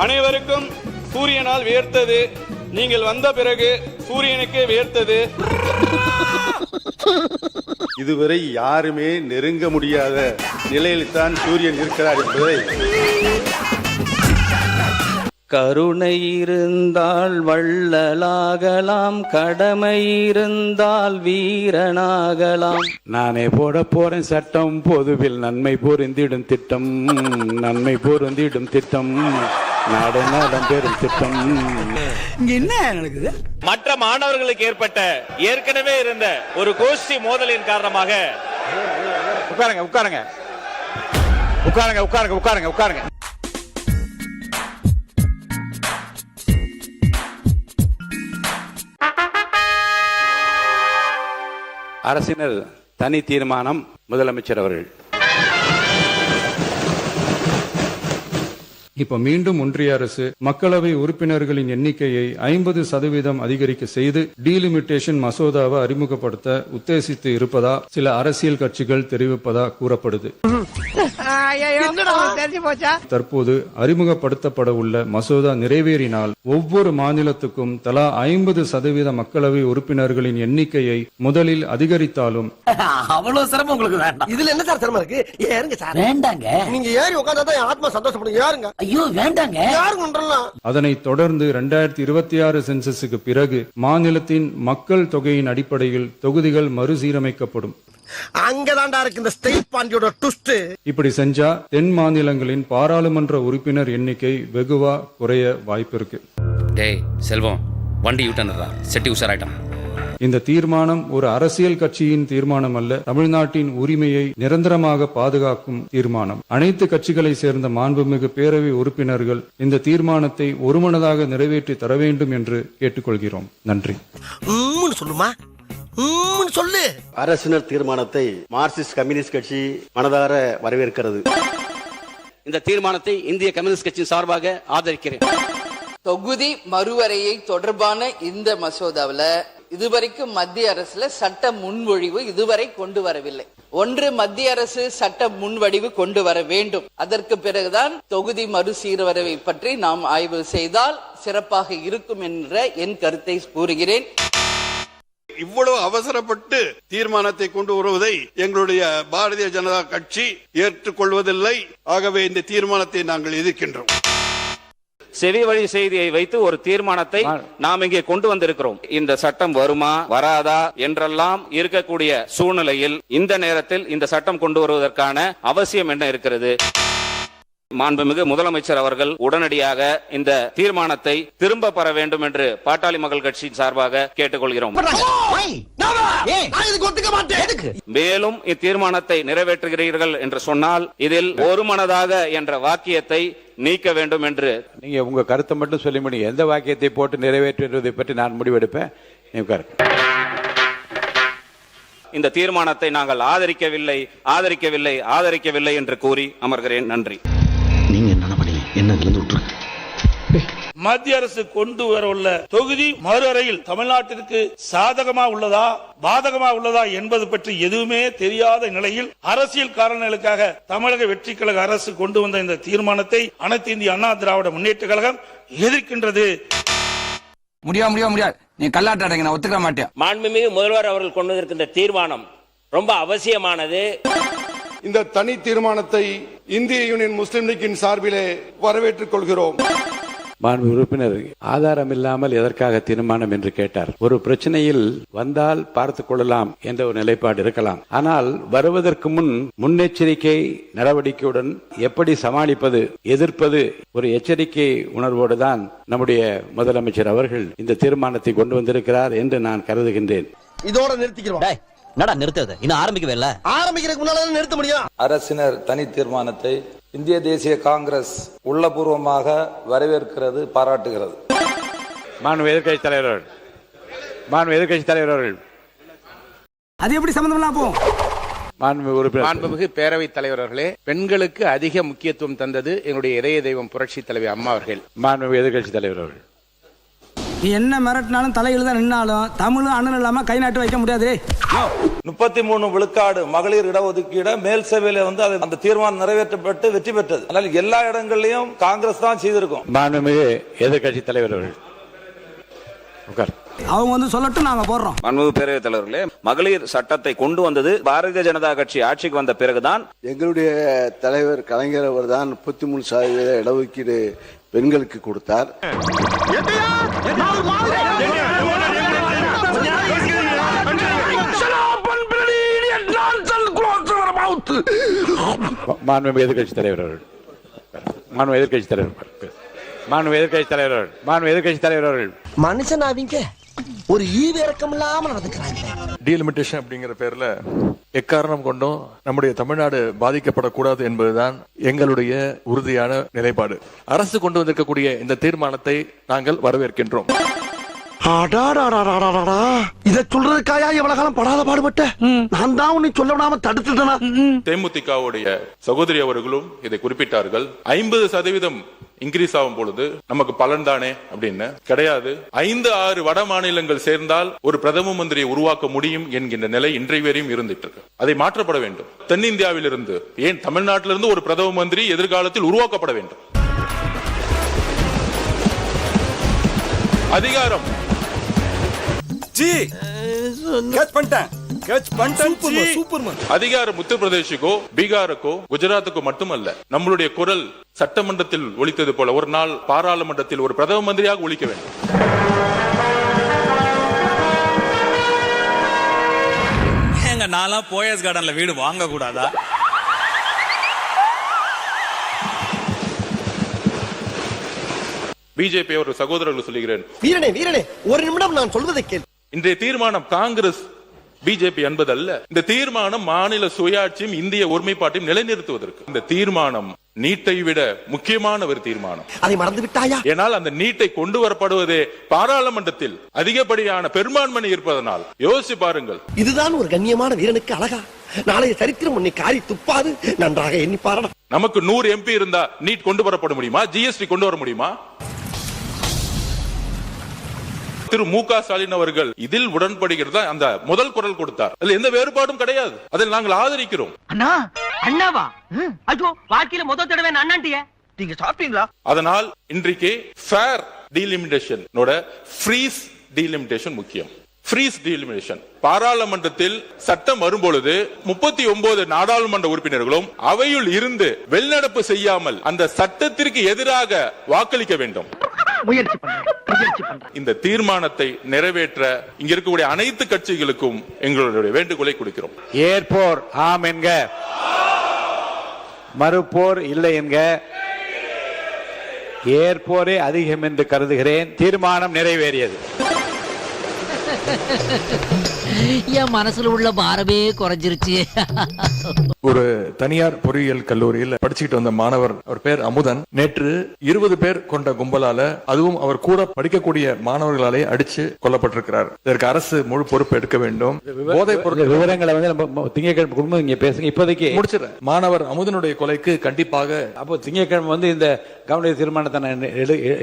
அனைவருக்கும் சூரியனால் வேர்த்தது. நீங்கள் வந்த பிறகு சூரியனுக்கே வேர்த்தது. இதுவரை யாருமே நெருங்க முடியாத நிலையில்தான் சூரியன் இருக்கிறார் என்பதை கருணை இருந்தால் வள்ளலாகலாம், கடமை இருந்தால் வீரனாகலாம். நானே போட போறேன் சட்டம், பொதுவில் நன்மை பொருந்திடும் திட்டம், நன்மை பொருந்திடும் திட்டம், நாடு நலம் பெறும் திட்டம். என்ன நடக்குது? மற்ற மாணவர்களுக்கு ஏற்பட்ட ஏற்கனவே இருந்த ஒரு கோஷ்டி மோதலின் காரணமாக உட்காருங்க உட்காருங்க உட்காருங்க உட்காருங்க உட்காருங்க உட்காருங்க. அரசினர் தனி தீர்மானம். முதலமைச்சர் அவர்கள். இப்ப மீண்டும் ஒன்றிய அரசு மக்களவை உறுப்பினர்களின் எண்ணிக்கையை 50% அதிகரிக்க செய்து டீலிமிட்டேஷன் மசோதாவை அறிமுகப்படுத்த உத்தேசித்து இருப்பதா சில அரசியல் கட்சிகள் தெரிவிப்பதா கூறப்படுது. தற்போது அறிமுகப்படுத்தப்பட உள்ள மசோதா நிறைவேறினால் ஒவ்வொரு மாநிலத்துக்கும் தலா 50% மக்களவை உறுப்பினர்களின் எண்ணிக்கையை முதலில் அதிகரித்தாலும் அவ்வளவு சிரமம் உங்களுக்கு வேண்டாம். இதுல என்ன சார் சிரமம் இருக்கு? ஏறுங்க சார். வேண்டாங்க. நீங்க ஏறி உட்கார்ந்தா ஆத்மா சந்தோஷப்படும். ஏறுங்க. ஐயோ வேண்டாங்க. அதனை தொடர்ந்து 2026 சென்சஸுக்கு பிறகு மாநிலத்தின் மக்கள் தொகையின் அடிப்படையில் தொகுதிகள் மறுசீரமைக்கப்படும். அங்கதான்டா இருக்கு இந்த ஸ்டேட் பாண்டியோட ட்விஸ்ட். இப்படி செஞ்சா தென் மாநிலங்களின் பாராளுமன்ற உறுப்பினர் எண்ணிக்கை வெகுவா குறைய வாய்ப்பு இருக்கு. டேய் செல்வம், வண்டி யூட்டர்னரா, செட்டி உஷாராயிட்டான். இந்த தீர்மானம் ஒரு அரசியல் கட்சியின் தீர்மானம் அல்ல, தமிழ்நாட்டின் உரிமையை நிரந்தரமாக பாதுகாக்கும் தீர்மானம். அனைத்து கட்சிகளை சேர்ந்த மாண்புமிகு பேரவை உறுப்பினர்கள் இந்த தீர்மானத்தை ஒருமனதாக நிறைவேற்றி தர வேண்டும் என்று கேட்டுக்கொள்கிறோம். நன்றி. சொல்லுமா சொல்லு. அரசினர் தீர்மானத்தை மார்க்சிஸ்ட் கம்யூனிஸ்ட் கட்சி மனதார வரவேற்கிறது. இந்த தீர்மானத்தை இந்திய கம்யூனிஸ்ட் கட்சியின் சார்பாக ஆதரிக்கிறேன். தொகுதி மறுவரையை தொடர்பான இந்த மசோதாவில் இதுவரைக்கும் மத்திய அரசுல சட்ட முன்வடிவு இதுவரை கொண்டு வரவில்லை. ஒன்று, மத்திய அரசு சட்ட முன்வடிவு கொண்டு வர வேண்டும். அதற்கு பிறகுதான் தொகுதி மறுசீரமைப்பை பற்றி நாம் ஆய்வு செய்தால் சிறப்பாக இருக்கும் என்ற என் கருத்தை கூறுகிறேன். இவ்வளவு அவசரப்பட்டு தீர்மானத்தை கொண்டு வருவதை எங்களுடைய பாரதிய ஜனதா கட்சி ஏற்றுக்கொள்வதில்லை. ஆகவே இந்த தீர்மானத்தை நாங்கள் எதிர்க்கின்றோம். செவி வழி செய்தியை வைத்து ஒரு தீர்மானத்தை நாம் இங்கே கொண்டு வந்திருக்கிறோம். இந்த சட்டம் வருமா வராதா என்றெல்லாம் இருக்கக்கூடிய சூழ்நிலையில் இந்த நேரத்தில் இந்த சட்டம் கொண்டு வருவதற்கான அவசியம் என்ன இருக்கிறது? மாண்புமிகு முதலமைச்சர் அவர்கள் உடனடியாக இந்த தீர்மானத்தை திரும்ப பெற வேண்டும் என்று பாட்டாளி மக்கள் கட்சியின் சார்பாக கேட்டுக்கொள்கிறோம். மேலும் இத்தீர்மானத்தை நிறைவேற்றுகிறீர்கள் என்று சொன்னால் இதில் ஒருமனதாக என்ற வாக்கியத்தை நீக்க வேண்டும் என்று நீங்க உங்க கருத்தை மட்டும் சொல்லி முடியும். எந்த வாக்கியத்தை போட்டு நிறைவேற்றுவதை பற்றி நான் முடிவெடுப்பேன். இந்த தீர்மானத்தை நாங்கள் ஆதரிக்கவில்லை ஆதரிக்கவில்லை ஆதரிக்கவில்லை என்று கூறி அமர்கிறேன். நன்றி. நீங்க என்ன பண்ணீங்க? என்னதுல விட்டுரு. மத்திய அரசு கொண்டு வரவுள்ள தொகுதி மறுவரையில் தமிழ்நாட்டிற்கு சாதகமா உள்ளதா பாதகமா உள்ளதா என்பது பற்றி எதுவுமே தெரியாத நிலையில் அரசியல் காரணங்களுக்காக தமிழக வெற்றி கழக அரசு கொண்டு வந்த இந்த தீர்மானத்தை அனைத்து இந்திய அண்ணா திராவிட முன்னேற்ற கழகம் எதிர்க்கின்றது. முடியாது. நீ கல்லாட்டாடங்க, நான் ஒத்துக்க மாட்டேன். மாண்புமிகு முதல்வர் அவர்கள் கொண்டு வந்திருக்கின்ற தீர்மானம் ரொம்ப அவசியமானது. இந்த தனி தீர்மானத்தை இந்திய யூனியன் முஸ்லிம் லீக்கின் சார்பிலே வரவேற்றுக் கொள்கிறோம். மாண்பு உறுப்பினர் ஆதாரம் இல்லாமல் எதற்காக தீர்மானம் என்று கேட்டார். ஒரு பிரச்சனையில் வந்தால் பார்த்துக் கொள்ளலாம் என்ற ஒரு நிலைப்பாடு இருக்கலாம். ஆனால் வருவதற்கு முன் முன்னெச்சரிக்கை நடவடிக்கையுடன் எப்படி சமாளிப்பது, எதிர்ப்பது, ஒரு எச்சரிக்கை உணர்வோடு தான் நம்முடைய முதலமைச்சர் அவர்கள் இந்த தீர்மானத்தை கொண்டு வந்திருக்கிறார் என்று நான் கருதுகின்றேன். இதோட நிறுத்திக்கிறோம். என்னடா நிறுத்துறது? இன்னும் ஆரம்பிக்கவே இல்ல. ஆரம்பிக்கிறதுக்கு முன்னால நிறுத்த முடியும். அரசினர் தனி தீர்மானத்தை இந்திய தேசிய காங்கிரஸ் உள்ளபூர்வமாக வரவேற்கிறது, பாராட்டுகிறது. மாண்பு எதிர்க்கட்சி தலைவர் அவர்கள் அது எப்படி சம்பந்தம் போகும்? மாண்புமிகு பேரவைத் தலைவர் அவர்களே, பெண்களுக்கு அதிக முக்கியத்துவம் தந்தது என்னுடைய இதய தெய்வம் புரட்சி தலைவி அம்மா அவர்கள். மாண்புமிகு எதிர்க்கட்சி தலைவர் அவர்கள் நீ என்ன மிரட்டினாலும் தலையில தான் நின்னாலும் தமிழும் அண்ணன் இல்லாம கை நாட்டு வைக்க முடியாது. 33 விழுக்காடு மகளிர் இடஒதுக்கீடு மேல் சபையில அந்த தீர்மானம் நிறைவேற்றப்பட்டு வெற்றி பெற்றது. அதனால எல்லா இடங்களிலும் காங்கிரஸ் தான் செய்திருக்கும். மாண்புமிகு எதிர்கட்சி தலைவர் அவர்கள் அவங்க சொல்லட்டும், நாங்க போடுறோம். மாண்புமிகு பேரவைத் தலைவர்களே, மகளிர் சட்டத்தை கொண்டு வந்தது பாரதிய ஜனதா கட்சி ஆட்சிக்கு வந்த பிறகுதான். எங்களுடைய தலைவர் கலைஞர் அவர் தான் 33% இடஒதுக்கீடு பெண்களுக்கு கொடுத்தார். மாண்புமிகு எதிர்கட்சி தலைவர் அவர்கள் மாண்புமிகு எதிர்கட்சி தலைவர் மாண்புமிகு எதிர்கட்சி தலைவர் அவர்கள் மாண்புமிகு எதிர்கட்சி தலைவர் அவர்கள் மனுஷன் அவங்க ஒரு ஈவிரக்கம் இல்லாம நடந்துக்கிறாங்க. டீலிமிட்டேஷன் அப்படிங்கிற பேர்ல எக்காரணம் கொண்டும் நம்முடைய தமிழ்நாடு பாதிக்கப்படக்கூடாது என்பதுதான் எங்களுடைய உறுதியான நிலைப்பாடு. அரசு கொண்டு வந்திருக்கக்கூடிய இந்த தீர்மானத்தை நாங்கள் வரவேற்கின்றோம். இத சொல்றதுக்காயா எவ்வளவு காலம் படாத பாடுபட்ட? நான் தான் உன்னை சொல்ல விடாம தடுத்துட்டேனா? தேமுதிகவுடைய சகோதரி அவர்களும் இதை குறிப்பிட்டார்கள். 50% இன்கிரீஸ் ஆகும் பொழுது நமக்கு பலன் தானே அப்படின்னு. கிடையாது. 5-6 வட மாநிலங்கள் சேர்ந்தால் ஒரு பிரதம மந்திரியை உருவாக்க முடியும் என்கின்ற நிலை இன்றைய வரையும் இருந்துட்டு இருக்கு. அதை மாற்றப்பட வேண்டும். தென்னிந்தியாவில் இருந்து, ஏன் தமிழ்நாட்டிலிருந்து ஒரு பிரதம மந்திரி எதிர்காலத்தில் உருவாக்கப்பட வேண்டும். அதிகாரம் அதிகாரம் உத்தரப்பிரதேசுக்கோ பீகாருக்கோ குஜராத்துக்கோ மட்டுமல்ல, நம்மளுடைய குரல் சட்டமன்றத்தில் ஒலித்தது போல ஒரு நாள் பாராளுமன்றத்தில் ஒரு பிரதம மந்திரியாக ஒலிக்க வேண்டும். எங்க நாளா போயஸ் கார்டன்ல வீடு வாங்க கூடாதா? பிஜேபி ஒரு சகோதரர்கள் சொல்லுகிறேன். வீரனே வீரனே, ஒரு நிமிடம் நான் சொல்வதை கேள். இன்றைய தீர்மானம் காங்கிரஸ் பிஜேபி என்பதல்ல. இந்த தீர்மானம் மாநில சுயாட்சியும் இந்திய ஒருமைப்பாட்டையும் நிலைநிறுத்துவதற்கு. இந்த தீர்மானம் நீட்டை விட முக்கியமான ஒரு தீர்மானம். அதை மறந்து விட்டாயா? ஏனால் அந்த நீட்டை கொண்டு வரப்படுவதே பாராளுமன்றத்தில் அதிகப்படியான பெரும்பான்மை இருப்பதனால். யோசிச்சு பாருங்கள். இதுதான் ஒரு கண்ணியமான வீரனுக்கு அழகா? நாளைய சரித்திரம் உன்னை காரி துப்பாது. நன்றாக எண்ணி பாருடா. நமக்கு 100 MP இருந்தா நீட் கொண்டு வரப்பட முடியுமா? ஜிஎஸ்டி கொண்டு வர முடியுமா? திரு மு.க. ஸ்டாலின் அவர்கள் இதில் உடன்படுகிறதா அந்த முதல் குரல் கொடுத்தார். அதில் எந்த வேறுபாடும் கிடையாது. அதில் நாங்கள் ஆதரிக்கிறோம். அண்ணா அண்ணாவா? ஐயோ, வாழ்க்கையில முதல் தடவை அண்ணாண்டியே. நீங்க சாப்பிட்டீங்களா? அதனால் இன்றைக்கு ஃபேர் டீலிமிட்டேஷன் ஃப்ரீஸ் டீலிமிட்டேஷன் முக்கியம். ஃப்ரீஸ் டீலிமிட்டேஷன் பாராளுமன்றத்தில் சட்டம் வரும்பொழுது 39 நாடாளுமன்ற உறுப்பினர்களும் அவையில் இருந்து வெளிநடப்பு செய்யாமல் அந்த சட்டத்திற்கு எதிராக வாக்களிக்க வேண்டும். இந்த தீர்மானத்தை நிறைவேற்ற இங்க இருக்கக்கூடிய அனைத்து கட்சிகளுக்கும் எங்களுடைய வேண்டுகோளை கொடுக்கிறோம். ஏற்போர் ஆம் என்க, மறுப்போர் இல்லை என்க. ஏற்போரே அதிகம் என்று கருதுகிறேன். தீர்மானம் நிறைவேறியது. என் மனசுல உள்ள பாரமே குறைஞ்சிருச்சு. ஒரு தனியார் பொறியியல் கல்லூரியில் படிச்சுக்கிட்டு வந்த மாணவர், அவர் பேர் அமுதன், நேற்று 20 பேர் கொண்ட கும்பலால, அதுவும் அவர் கூட படிக்கக்கூடிய மாணவர்களாலே அடிச்சு கொல்லப்பட்டிருக்கிறார். இதற்கு அரசு முழு பொறுப்பு எடுக்க வேண்டும். போதைப் பொருள் விவரங்களை திங்கட்கிழமை குடும்பம் இங்க பேசுங்க. இப்போதைக்கு முடிச்சிடறேன். மாணவர் அமுதனுடைய கொலைக்கு கண்டிப்பாக அப்போ திங்கட்கிழமை இந்த கவன தீர்மானத்தை நான்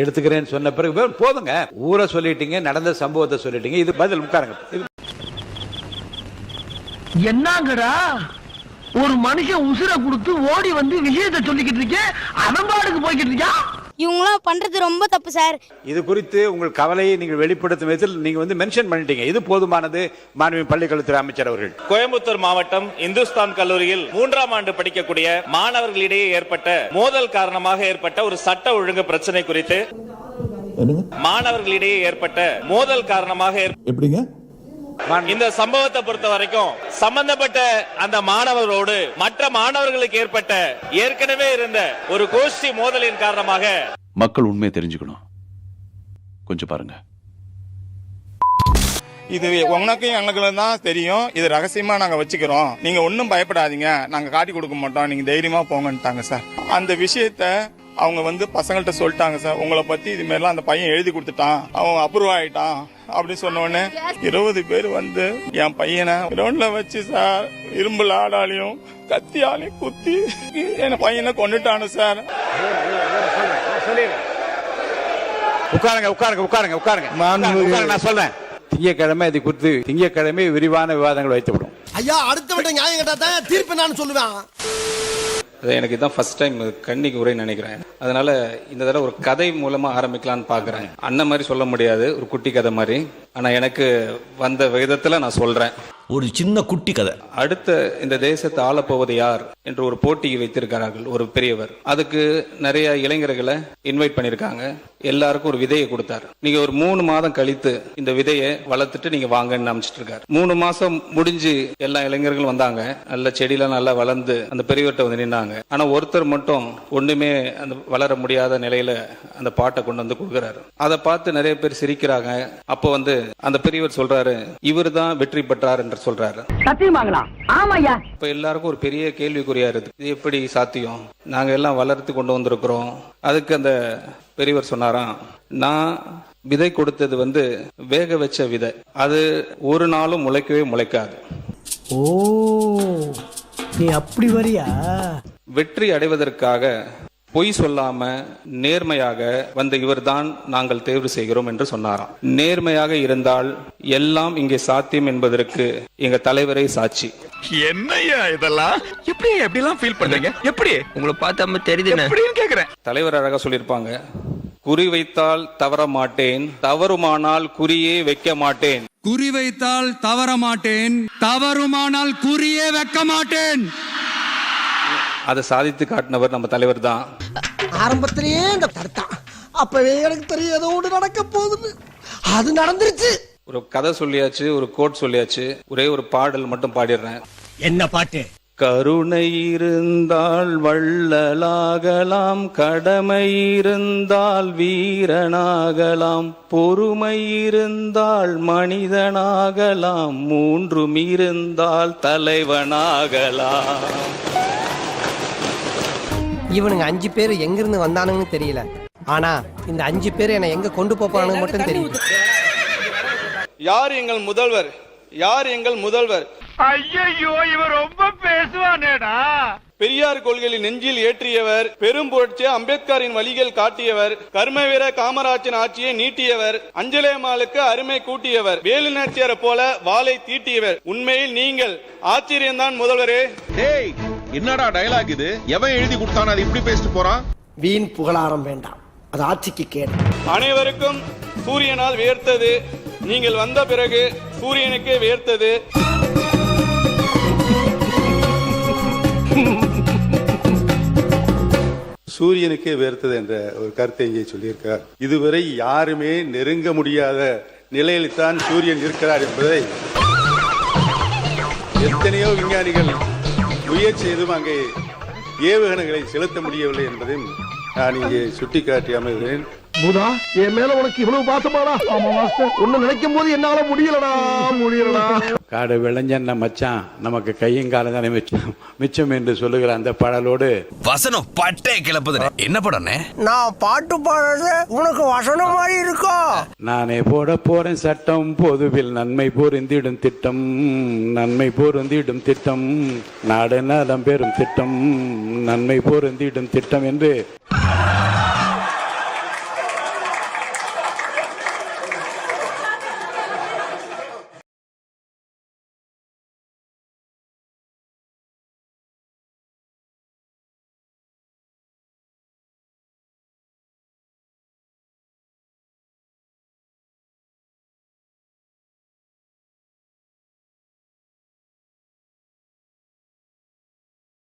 எடுத்துக்கிறேன்னு சொன்ன பிறகு போதுங்க. ஊரை சொல்லிட்டீங்க, நடந்த சம்பவத்தை சொல்லிட்டீங்க. இது பதில் உட்காருங்க. என்னங்கடா ஒரு மனுஷன் உசுரை கொடுத்து ஓடி வந்து விஷயத்தை சொல்லிக்கிட்டு இருக்கேன், அவன்பாடுக்கு போய்கிட்டு இருக்கா? இவங்களாம் பண்றது ரொம்ப தப்பு சார். இது குறித்து உங்கள் கவலையை நீங்கள் வெளிப்படுத்தும் விதத்தில் நீங்க மென்ஷன் பண்ணிட்டீங்க. இது போதுமானது. மாண்புமிகு பள்ளிக்கல்வித்துறை அமைச்சர் அவர்கள். கோயம்புத்தூர் மாவட்டம் இந்துஸ்தான் கல்லூரியில் 3ஆம் ஆண்டு படிக்கக்கூடிய மாணவர்களிடையே ஏற்பட்ட மோதல் காரணமாக ஏற்பட்ட ஒரு சட்ட ஒழுங்கு பிரச்சனை குறித்து, மாணவர்களிடையே ஏற்பட்ட மோதல் காரணமாக எப்படிங்க இந்த சம்பவத்தை பொறுத்த வரைக்கும் சம்பந்தப்பட்ட அந்த மாணவர்களோடு மற்ற மாணவர்களுக்கு ஏற்பட்ட ஏற்கனவே இருந்த ஒரு கோஷ்டி மோதலின் காரணமாக மக்கள் உண்மையை தெரிஞ்சுக்கணும். கொஞ்சம் பாருங்க. இது உனக்கும் எங்களுக்கும் தான் தெரியும். இது ரகசியமா நாங்க வச்சுக்கிறோம். நீங்க ஒன்னும் பயப்படாதீங்க, நாங்க காட்டி கொடுக்க மாட்டோம், நீங்க தைரியமா போங்கன்ட்டாங்க சார். அந்த விஷயத்த அவங்க பசங்கள்ட்ட சொல்லிட்டாங்க சார். உங்களை பத்தி இது மாதிரிலாம் அந்த பையன் எழுதி கொடுத்துட்டான், அவன் அப்ரூவ் ஆயிட்டான் அப்படின்னு சொன்ன உடனே 20 பேர் என் பையனை கிரவுண்ட்ல வச்சு சார் இரும்பு ஆடாலையும் கத்தியாலையும் குத்தி என் பையனை கொண்டுட்டானு சார். உட்காருங்க. நான் சொல்றேன். திங்கட்கிழமை இது குறித்து திங்கட்கிழமை விரிவான விவாதங்கள் வைத்துவிடும். ஐயா அடுத்த நியாயம் கேட்டா தான் தீர்ப்பு நான் சொல்லுவேன். எனக்கு இதான் ஃபர்ஸ்ட் டைம் கண்ணிக்கு உரை நினைக்கிறேன். அதனால இந்த தடவை ஒரு கதை மூலமா ஆரம்பிக்கலாம்னு பாக்குறேன். அண்ணன் மாதிரி சொல்ல முடியாது, ஒரு குட்டி கதை மாதிரி. ஆனா எனக்கு வந்த விதத்துல நான் சொல்றேன். ஒரு சின்ன குட்டி கதை. அடுத்த இந்த தேசத்தை ஆளப்போவது யார் என்று ஒரு போட்டியை வைத்திருக்கிறார்கள் ஒரு பெரியவர். அதுக்கு நிறைய இளைஞர்களை இன்வைட் பண்ணிருக்காங்க. எல்லாருக்கும் ஒரு விதையை கொடுத்தாரு. நீங்க ஒரு 3 மாதம் கழித்து இந்த விதையை வளர்த்துட்டு நீங்க வாங்கன்னு அமைச்சிட்டு இருக்காரு. 3 மாசம் முடிஞ்சு எல்லா இளைஞர்களும் வந்தாங்க. நல்ல செடியெல்லாம் நல்லா வளர்ந்து அந்த பெரியவர்கிட்ட வந்து நின்னாங்க. ஆனா ஒருத்தர் மட்டும் ஒண்ணுமே அந்த வளர முடியாத நிலையில அந்த பாட்டை கொண்டு வந்து கொடுக்குறாரு. அதை பார்த்து நிறைய பேர் சிரிக்கிறாங்க. அப்போ வந்து அந்த பெரியவர் சொல்றாரு, இவர் தான் வெற்றி பெற்றார் என்று சொல்றாரு. சத்தியமாங்களா? ஆமாய்யா. இப்ப எல்லாருக்கும் ஒரு பெரிய கேள்விக்குறியா இருக்கு. இது எப்படி சாத்தியம்? நாங்க எல்லாம் வளர்த்து கொண்டு வந்திருக்கிறோம். அதுக்கு அந்த பெரியவர் சொன்னாராம், நான் விதை கொடுத்தது வந்து வேக வச்ச விதை. அது ஒரு நாளும் முளைக்கவே முளைக்காது. ஓ, நீ அப்படி வரியா? வெற்றி அடைவதற்காக பொய் சொல்லாம நேர்மையாக வந்த இவர்தான் நாங்கள் தேர்வு செய்கிறோம் என்று சொன்னாராம். நேர்மையாக இருந்தால் எல்லாம் இங்கே சாத்தியம் என்பதற்கு எங்க தலைவரே சாட்சி. என்னையா இதெல்லாம்? எப்படிலாம் ஃபீல் பண்றீங்க? எப்படி உங்களை பார்த்தா தெரியுது எப்படின்னு கேக்குறேன். தலைவர் அழகா சொல்லியிருப்பாங்க, குறி வைத்தால் தவற மாட்டேன், தவறுமானால் குறியே வைக்க மாட்டேன். குறி வைத்தால் தவற மாட்டேன், தவறுமானால் குறியே வைக்க மாட்டேன். அதை சாதித்து காட்டினவர் நம்ம தலைவர் தான். ஆரம்பத்திலேயே இந்த தடுத்தான். அப்பவே எனக்கு தெரியும் ஏதோ ஒன்று நடக்க போகுது. அது நடந்துருச்சு. ஒரு கதை சொல்லியாச்சு, ஒரு கோட் சொல்லியாச்சு. ஒரே ஒரு பாடல் மட்டும் பாடிடுறேன். என்ன பாட்டு? கருணை இருந்தால் வள்ளலாகலாம், கடமை இருந்தால் வீரனாகலாம், பொறுமை இருந்தால் மனிதனாகலாம், மூன்றும் இருந்தால் தலைவனாகலாம். இவனுங்க 5 பேர் எங்கிருந்து வந்தானுங்கன்னு தெரியல. ஆனா இந்த 5 பேர் என்ன எங்க கொண்டு போறானுங்க மட்டும் தெரியும். யார் எங்கள் முதல்வர்? யார் எங்கள் முதல்வர்? ஐயோ, இவன் ரொம்ப பேசுவானேடா. பெரியார் கொள்கையை நெஞ்சில் ஏற்றியவர், பெரும் புரட்சி அம்பேத்கரின் வழிகள் காட்டியவர், கர்மவீர காமராஜின் ஆட்சியை நீட்டியவர், அஞ்சலேமாளுக்கு அருமை கூட்டியவர், வேலுநாச்சியாரை போல வாளை தீட்டியவர். உண்மையில் நீங்கள் ஆச்சரியம்தான் முதல்வரே. என்னடா டயலாக் இது? எவன் எழுதி கொடுத்தான? அது இப்படி பேசிட்டு போறான். வீண் புகழாரம் வேண்டாம், அது ஆட்சிக்கு கேடு. அனைவருக்கும் சூரியனால் வேர்த்தது, நீங்கள் வந்த பிறகு சூரியனுக்கே வேர்த்தது. சூரியனுக்கே வேர்த்தது என்ற ஒரு கருத்தை இங்கே சொல்லியிருக்கார். இதுவரை யாருமே நெருங்க முடியாத நிலையில் தான் சூரியன் இருக்கிறார் என்பதை எத்தனையோ விஞ்ஞானிகள் முயற்சி செய்தும் அங்கே ஏவுகணைகளை செலுத்த முடியவில்லை என்பதையும் நான் இங்கே சுட்டிக்காட்டி அமைகிறேன். பூதா, என் மேல உனக்கு இவ்வளவு பாசமாடா? ஆமா மாஸ்டர், ஒன்னு நினைக்கும் போது என்னால முடியலடா. காடு விளைஞ்சன்ன மச்சான், நமக்கு கையும் காலம் தானே மிச்சம் என்று சொல்லுகிற அந்த பாடலோடு வசனம் பட்டே கிளப்புது. என்ன படம்? நான் பாட்டு பாடுறது உனக்கு வசனம் மாதிரி இருக்கோ? நானே போட போறேன் சட்டம், பொதுவில் நன்மை பொருந்திடும் திட்டம், நன்மை பொருந்திடும் திட்டம், நாடு நலம் பெறும் திட்டம், நன்மை பொருந்திடும் திட்டம் என்று